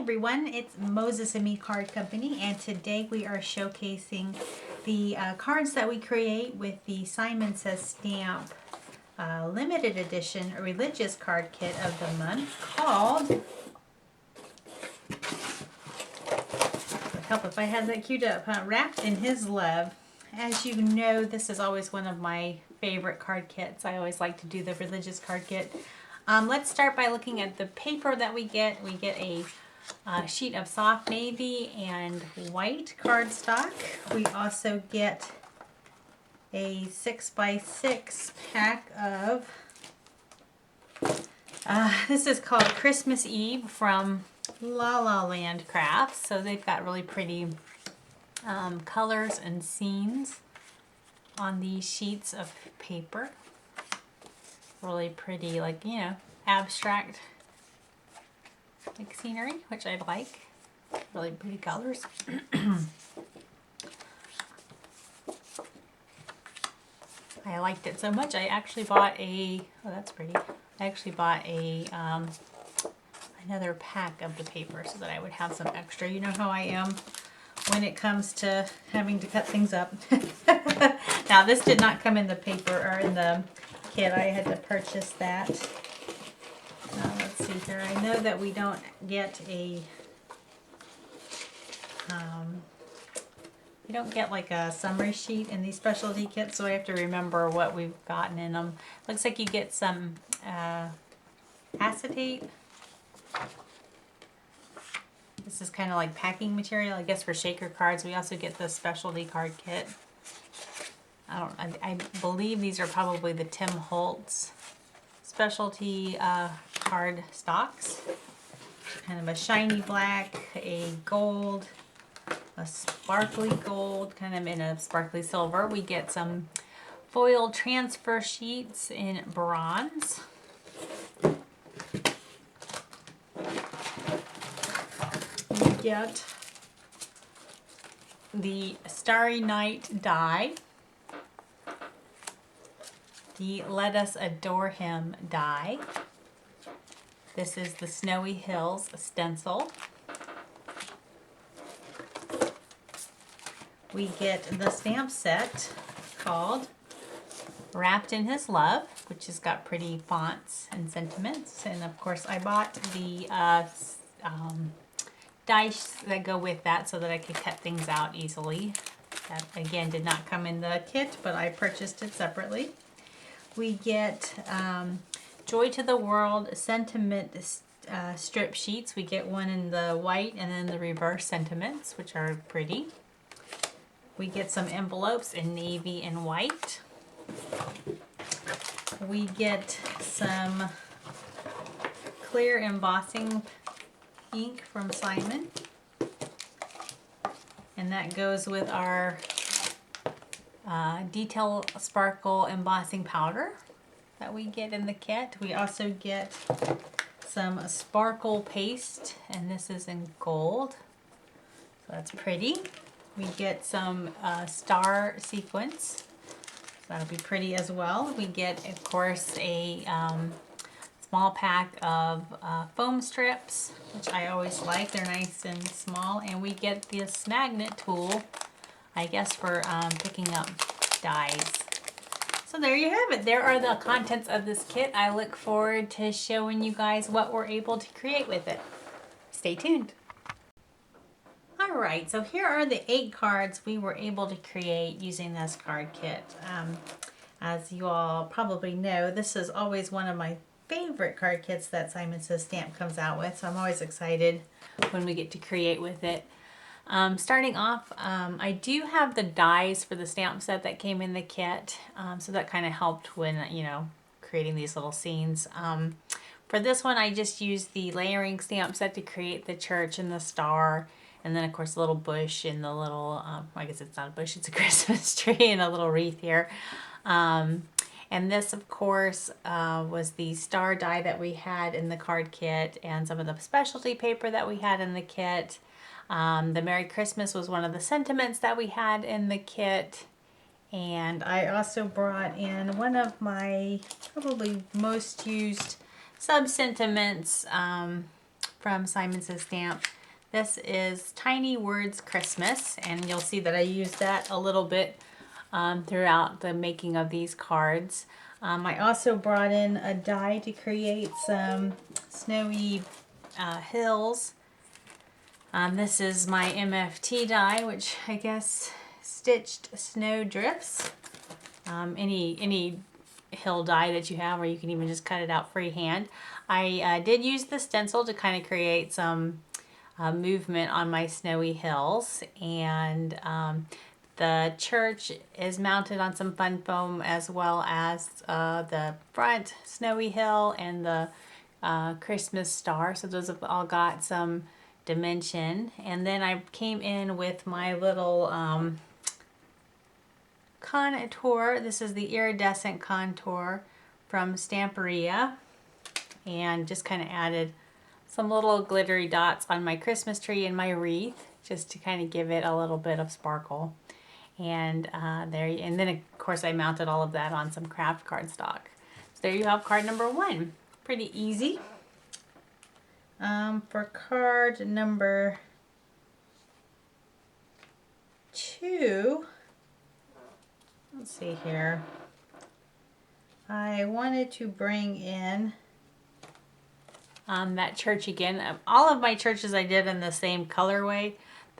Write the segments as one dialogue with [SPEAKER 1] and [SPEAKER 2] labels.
[SPEAKER 1] everyone, it's Moses and Me Card Company, and today we are showcasing the cards that we create with the Simon Says Stamp limited edition religious card kit of the month called, it would help if I had that queued up, Wrapped in His Love. As you know, this is always one of my favorite card kits. I always like to do the religious card kit. Let's start by looking at the paper that we get. We get a sheet of soft navy and white cardstock. We also get a 6x6 pack of, this is called Christmas Eve from La La Land Crafts. So they've got really pretty colors and scenes on these sheets of paper. Really pretty, like, you know, abstract like scenery, which I like. Really pretty colors. I liked it so much I actually bought a, oh that's pretty, I actually bought a another pack of the paper so that I would have some extra. You know how I am when it comes to having to cut things up. Now this did not come in the paper or in the kit. I had to purchase that. Let's see here. I know that we don't get a we don't get like a summary sheet in these specialty kits, so I have to remember what we've gotten in them. Looks like you get some acetate. This is kind of like packing material, I guess, for shaker cards. We also get the specialty card kit. I believe these are probably the Tim Holtz specialty card stocks. Kind of a shiny black, a gold, a sparkly gold, kind of in a sparkly silver. We get some foil transfer sheets in bronze. We get the Starry Night die. The Let Us Adore Him die. This is the Snowy Hills stencil. We get the stamp set called Wrapped in His Love, which has got pretty fonts and sentiments. And of course I bought the dice that go with that so that I could cut things out easily. That again did not come in the kit, but I purchased it separately. We get Joy to the World sentiment strip sheets. We get one in the white and then the reverse sentiments, which are pretty. We get some envelopes in navy and white. We get some clear embossing ink from Simon. And that goes with our detail sparkle embossing powder that we get in the kit. We also get some sparkle paste, and this is in gold, so that's pretty. We get some star sequins, so that'll be pretty as well. We get, of course, a small pack of foam strips, which I always like. They're nice and small. And we get this magnet tool, I guess, for picking up dies. So there you have it. There are the contents of this kit. I look forward to showing you guys what we're able to create with it. Stay tuned. Alright, so here are the 8 cards we were able to create using this card kit. As you all probably know, this is always one of my favorite card kits that Simon Says Stamp comes out with, so I'm always excited when we get to create with it. Starting off, I do have the dies for the stamp set that came in the kit, so that kind of helped when, you know, creating these little scenes. For this one, I just used the layering stamp set to create the church and the star, and then of course the little bush and the little, I guess it's not a bush, it's a Christmas tree and a little wreath here. And this, of course, was the star die that we had in the card kit and some of the specialty paper that we had in the kit. The Merry Christmas was one of the sentiments that we had in the kit. And I also brought in one of my probably most used sub-sentiments from Simon Says Stamp. This is Tiny Words Christmas, and you'll see that I use that a little bit throughout the making of these cards. I also brought in a die to create some snowy hills. This is my MFT die, which I guess stitched snow drifts. Any hill die that you have, or you can even just cut it out freehand. I did use the stencil to kind of create some movement on my snowy hills, and the church is mounted on some fun foam, as well as the front snowy hill and the Christmas star. So those have all got some dimension. And then I came in with my little contour. This is the iridescent contour from Stamperia, and just kind of added some little glittery dots on my Christmas tree and my wreath, just to kind of give it a little bit of sparkle. And and then of course I mounted all of that on some craft cardstock. So there you have card number 1. Pretty easy. For card number 2, let's see here. I wanted to bring in that church again. All of my churches I did in the same colorway.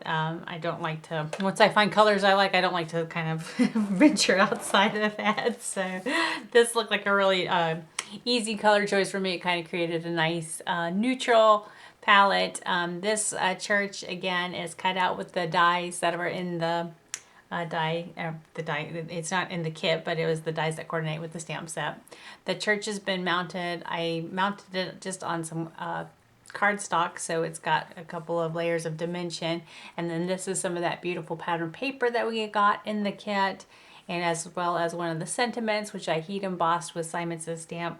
[SPEAKER 1] I don't like to, once I find colors I like, I don't like to kind of venture outside of that. So this looked like a really easy color choice for me. It kind of created a nice neutral palette. This church again is cut out with the dies that were in the die. It's not in the kit, but it was the dies that coordinate with the stamp set. The church has been mounted. I mounted it just on some cardstock, so it's got a couple of layers of dimension. And then this is some of that beautiful pattern paper that we got in the kit, and as well as one of the sentiments, which I heat embossed with Simon Says Stamp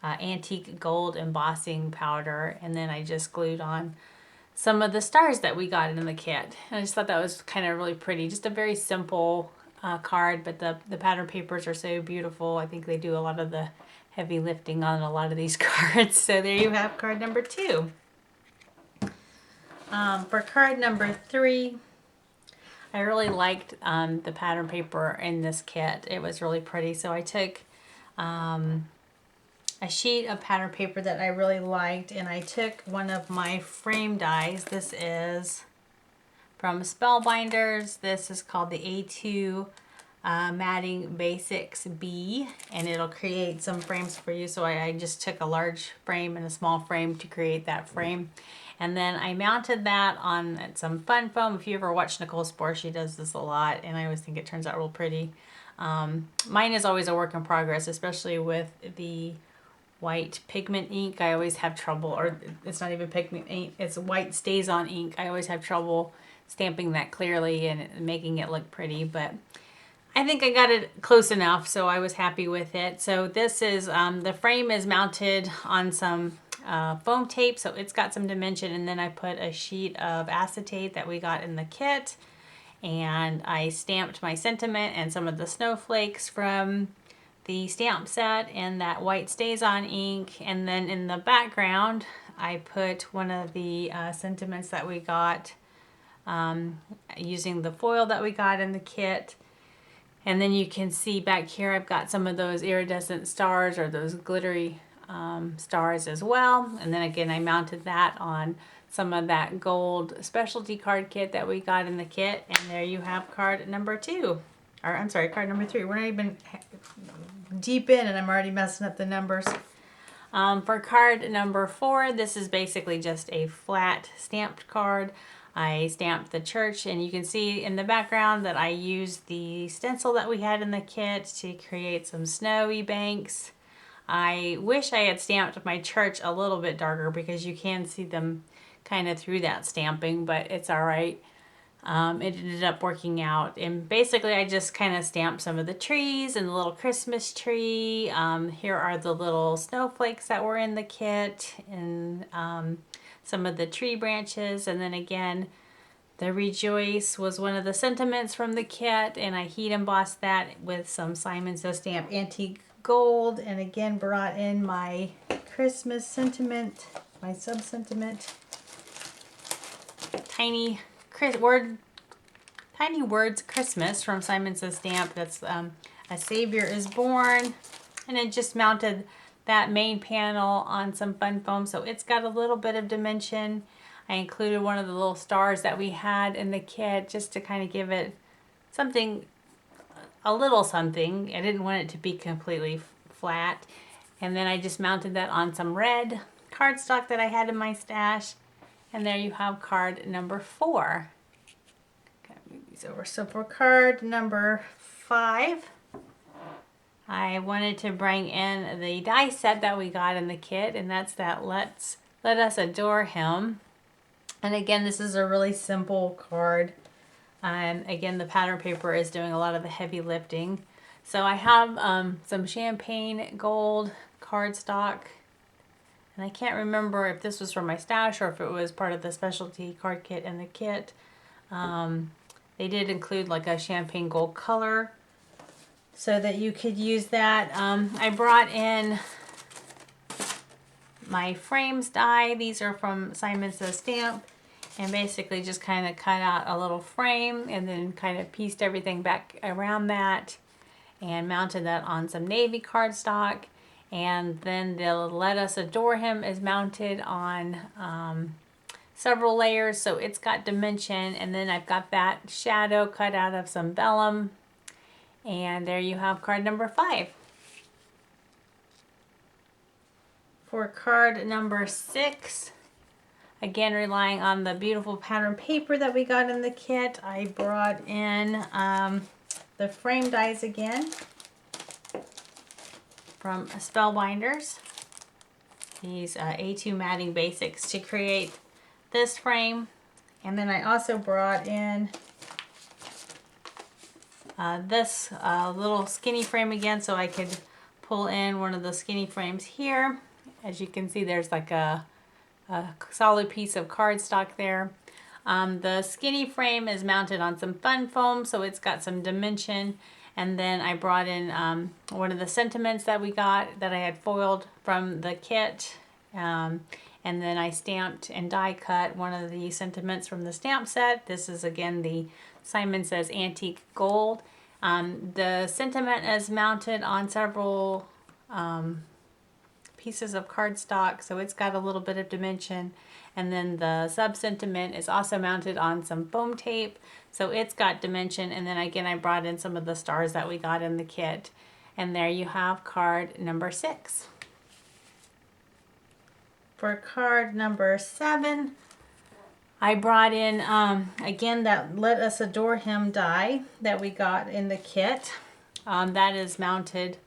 [SPEAKER 1] antique gold embossing powder. And then I just glued on some of the stars that we got in the kit. And I just thought that was kind of really pretty. Just a very simple card, but the pattern papers are so beautiful. I think they do a lot of the heavy lifting on a lot of these cards. So there you have card number 2. For card number 3, I really liked the pattern paper in this kit. It was really pretty. So I took a sheet of pattern paper that I really liked, and I took one of my frame dies. This is from Spellbinders. This is called the A2 Matting Basics B, and it'll create some frames for you. So I just took a large frame and a small frame to create that frame. And then I mounted that on some fun foam. If you ever watch Nicole Spohr, she does this a lot, and I always think it turns out real pretty. Mine is always a work in progress, especially with the white pigment ink. I always have trouble, or it's not even pigment ink, it's white StazOn ink. I always have trouble stamping that clearly and making it look pretty, but I think I got it close enough, so I was happy with it. So this is, the frame is mounted on some foam tape, so it's got some dimension, and then I put a sheet of acetate that we got in the kit, and I stamped my sentiment and some of the snowflakes from the stamp set in that white StazOn ink. And then in the background I put one of the sentiments that we got using the foil that we got in the kit. And then you can see back here I've got some of those iridescent stars, or those glittery stars as well. And then again I mounted that on some of that gold specialty card kit that we got in the kit. And there you have card number 2. Or I'm sorry, card number 3. We're not even deep in and I'm already messing up the numbers. For card number 4, this is basically just a flat stamped card. I stamped the church, and you can see in the background that I used the stencil that we had in the kit to create some snowy banks. I wish I had stamped my church a little bit darker, because you can see them kind of through that stamping, but it's all right. It ended up working out, and basically I just kind of stamped some of the trees and the little Christmas tree. Here are the little snowflakes that were in the kit, and some of the tree branches. And then again, the Rejoice was one of the sentiments from the kit, and I heat embossed that with some Simon Says Stamp antique gold, and again brought in my Christmas sentiment, my sub sentiment. Tiny Words Christmas from Simon Says Stamp. That's A Savior is Born. And it just mounted that main panel on some fun foam, so it's got a little bit of dimension. I included one of the little stars that we had in the kit just to kind of give it something, a little something. I didn't want it to be completely flat. And then I just mounted that on some red cardstock that I had in my stash. And there you have card number 4. Gotta move these over. So for card number 5, I wanted to bring in the die set that we got in the kit, and that's that Let Us Adore Him. And again, this is a really simple card. Again, the pattern paper is doing a lot of the heavy lifting. So I have some champagne gold cardstock, and I can't remember if this was from my stash or if it was part of the specialty card kit in the kit. They did include like a champagne gold color so that you could use that. I brought in my frames die. These are from Simon Says Stamp, and basically just kind of cut out a little frame and then kind of pieced everything back around that and mounted that on some navy cardstock. And then the Let Us Adore Him is mounted on several layers, so it's got dimension. And then I've got that shadow cut out of some vellum. And there you have card number 5. For card number 6, again relying on the beautiful pattern paper that we got in the kit, I brought in the frame dies again from Spellbinders. These A2 matting basics to create this frame. And then I also brought in this little skinny frame again, so I could pull in one of the skinny frames here. As you can see, there's like a solid piece of cardstock there. The skinny frame is mounted on some fun foam, so it's got some dimension. And then I brought in one of the sentiments that we got that I had foiled from the kit. And then I stamped and die cut one of the sentiments from the stamp set. This is again the Simon Says Antique Gold. The sentiment is mounted on several pieces of cardstock, so it's got a little bit of dimension. And then the sub-sentiment is also mounted on some foam tape, so it's got dimension. And then again, I brought in some of the stars that we got in the kit. And there you have card number 6. For card number 7, I brought in, again, that Let Us Adore Him die that we got in the kit. That is mounted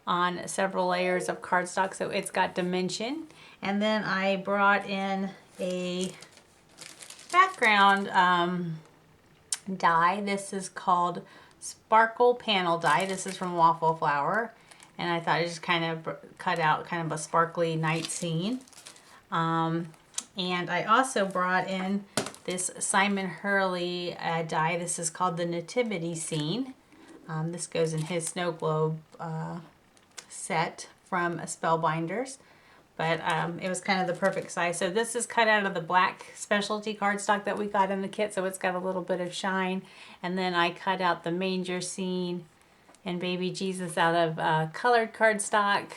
[SPEAKER 1] on several layers of cardstock, so it's got dimension. And then I brought in a background die. This is called Sparkle Panel Die. This is from Waffle Flower. And I thought I just kind of cut out kind of a sparkly night scene. And I also brought in this Simon Hurley die. This is called the Nativity Scene. This goes in his snow globe set from Spellbinders. But it was kind of the perfect size. So this is cut out of the black specialty cardstock that we got in the kit, so it's got a little bit of shine. And then I cut out the manger scene and baby Jesus out of colored cardstock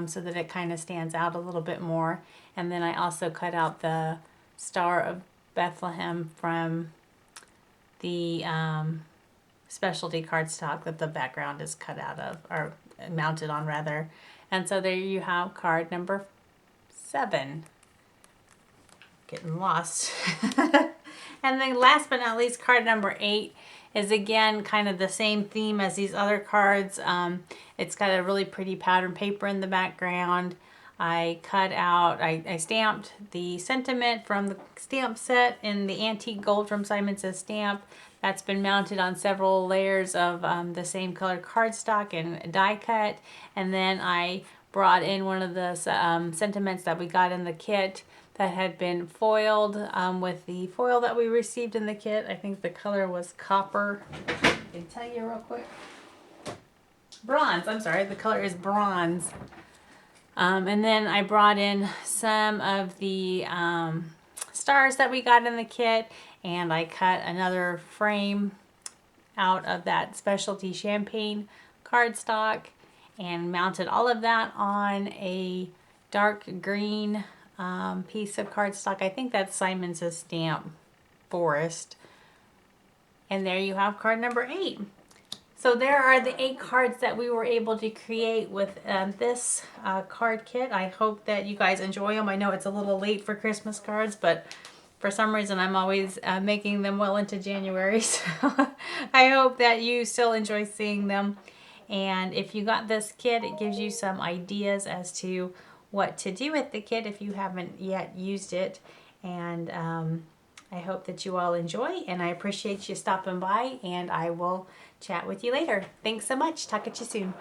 [SPEAKER 1] so that it kind of stands out a little bit more. And then I also cut out the Star of Bethlehem from the specialty cardstock that the background is cut out of, or mounted on rather. And so there you have card number 7. Getting lost. And then last but not least, card number 8 is again kind of the same theme as these other cards. It's got a really pretty pattern paper in the background. I stamped the sentiment from the stamp set in the Antique Gold from Simon Says Stamp. That's been mounted on several layers of the same colored cardstock and die cut. And then I brought in one of the sentiments that we got in the kit that had been foiled with the foil that we received in the kit. I think the color was copper. I can tell you real quick. Bronze, I'm sorry, the color is bronze. And then I brought in some of the stars that we got in the kit, and I cut another frame out of that specialty champagne cardstock and mounted all of that on a dark green piece of cardstock. I think that's Simon's Stamp Forest. And there you have card number 8. So there are the 8 cards that we were able to create with this card kit. I hope that you guys enjoy them. I know it's a little late for Christmas cards, but for some reason I'm always making them well into January. So I hope that you still enjoy seeing them. And if you got this kit, it gives you some ideas as to what to do with the kit if you haven't yet used it. And I hope that you all enjoy, and I appreciate you stopping by, and I will chat with you later. Thanks so much. Talk at you soon.